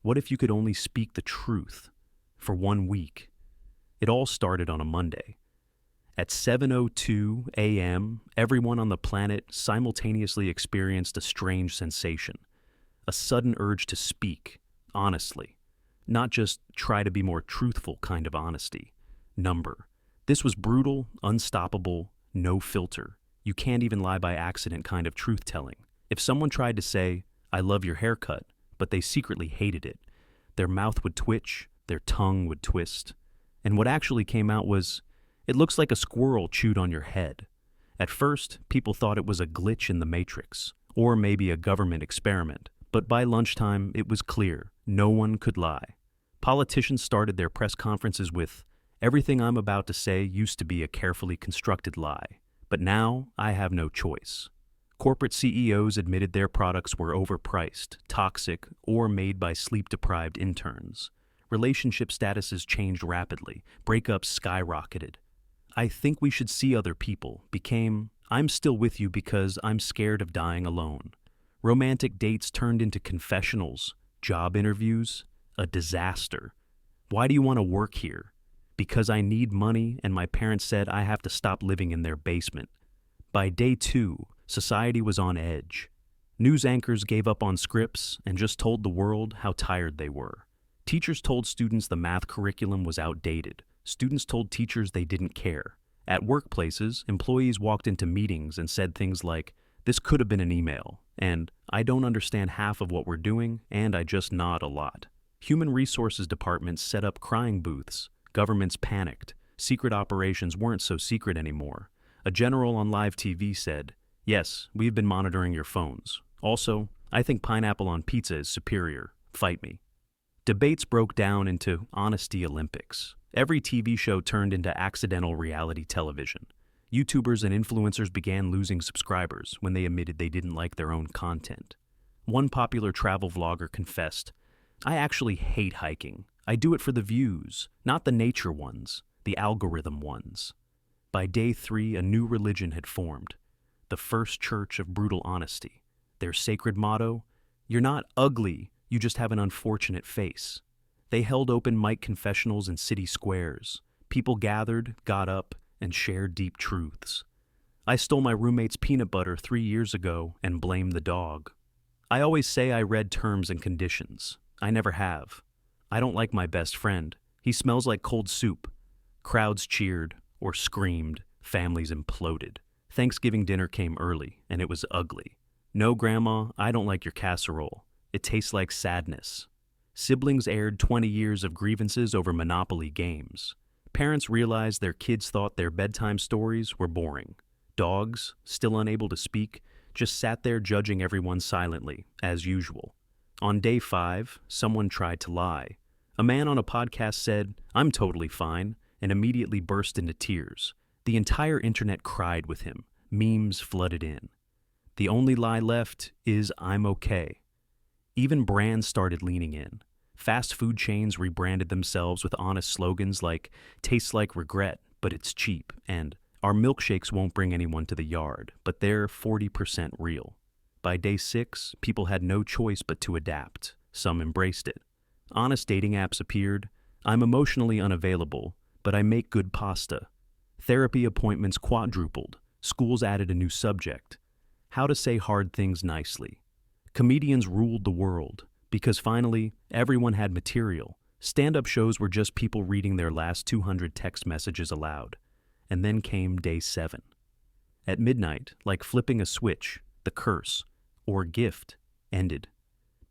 What if you could only speak the truth for 1 week? It all started on a Monday. At 7:02 a.m., everyone on the planet simultaneously experienced a strange sensation, a sudden urge to speak, honestly. Not just try to be more truthful kind of honesty. Number. This was brutal, unstoppable, no filter. You can't even lie by accident kind of truth-telling. If someone tried to say, "I love your haircut," but they secretly hated it, their mouth would twitch, their tongue would twist. And what actually came out was, "It looks like a squirrel chewed on your head." At first, people thought it was a glitch in the matrix, or maybe a government experiment. But by lunchtime, it was clear, no one could lie. Politicians started their press conferences with, "Everything I'm about to say used to be a carefully constructed lie, but now I have no choice." Corporate CEOs admitted their products were overpriced, toxic, or made by sleep-deprived interns. Relationship statuses changed rapidly. Breakups skyrocketed. "I think we should see other people" became, "I'm still with you because I'm scared of dying alone." Romantic dates turned into confessionals, job interviews, a disaster. "Why do you want to work here?" "Because I need money and my parents said I have to stop living in their basement." By day 2, society was on edge. News anchors gave up on scripts and just told the world how tired they were. Teachers told students the math curriculum was outdated. Students told teachers they didn't care. At workplaces, employees walked into meetings and said things like, "This could have been an email," and "I don't understand half of what we're doing, and I just nod a lot." Human resources departments set up crying booths. Governments panicked. Secret operations weren't so secret anymore. A general on live TV said, "Yes, we've been monitoring your phones. Also, I think pineapple on pizza is superior. Fight me." Debates broke down into honesty Olympics. Every TV show turned into accidental reality television. YouTubers and influencers began losing subscribers when they admitted they didn't like their own content. One popular travel vlogger confessed, "I actually hate hiking. I do it for the views, not the nature ones, the algorithm ones." By day 3, a new religion had formed, the First Church of Brutal Honesty. Their sacred motto, "You're not ugly, you just have an unfortunate face." They held open mic confessionals in city squares. People gathered, got up, and shared deep truths. "I stole my roommate's peanut butter 3 years ago and blame the dog." "I always say I read terms and conditions. I never have." "I don't like my best friend. He smells like cold soup." Crowds cheered or screamed. Families imploded. Thanksgiving dinner came early, and it was ugly. "No, Grandma, I don't like your casserole. It tastes like sadness." Siblings aired 20 years of grievances over Monopoly games. Parents realized their kids thought their bedtime stories were boring. Dogs, still unable to speak, just sat there judging everyone silently, as usual. On day 5, someone tried to lie. A man on a podcast said, "I'm totally fine," and immediately burst into tears. The entire internet cried with him. Memes flooded in. The only lie left is, "I'm okay." Even brands started leaning in. Fast food chains rebranded themselves with honest slogans like, "Tastes like regret, but it's cheap," and "Our milkshakes won't bring anyone to the yard, but they're 40% real." By day 6, people had no choice but to adapt. Some embraced it. Honest dating apps appeared. "I'm emotionally unavailable, but I make good pasta." Therapy appointments quadrupled. Schools added a new subject. How to say hard things nicely. Comedians ruled the world, because finally, everyone had material. Stand-up shows were just people reading their last 200 text messages aloud. And then came day 7. At midnight, like flipping a switch, the curse, or gift, ended.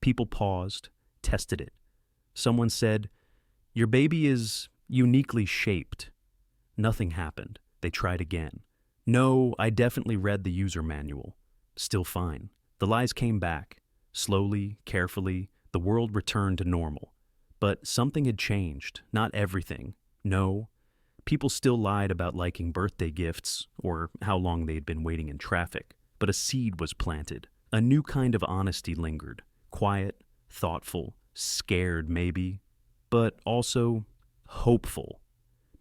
People paused, tested it. Someone said, "Your baby is uniquely shaped." Nothing happened. They tried again. "No, I definitely read the user manual." Still fine. The lies came back. Slowly, carefully, the world returned to normal. But something had changed. Not everything. No. People still lied about liking birthday gifts or how long they had been waiting in traffic. But a seed was planted. A new kind of honesty lingered. Quiet, thoughtful, scared maybe, but also hopeful.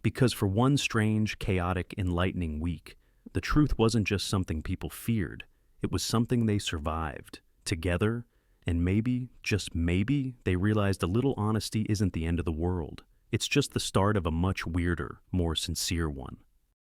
Because for one strange, chaotic, enlightening week, the truth wasn't just something people feared. It was something they survived, together And maybe, just maybe, they realized a little honesty isn't the end of the world. It's just the start of a much weirder, more sincere one.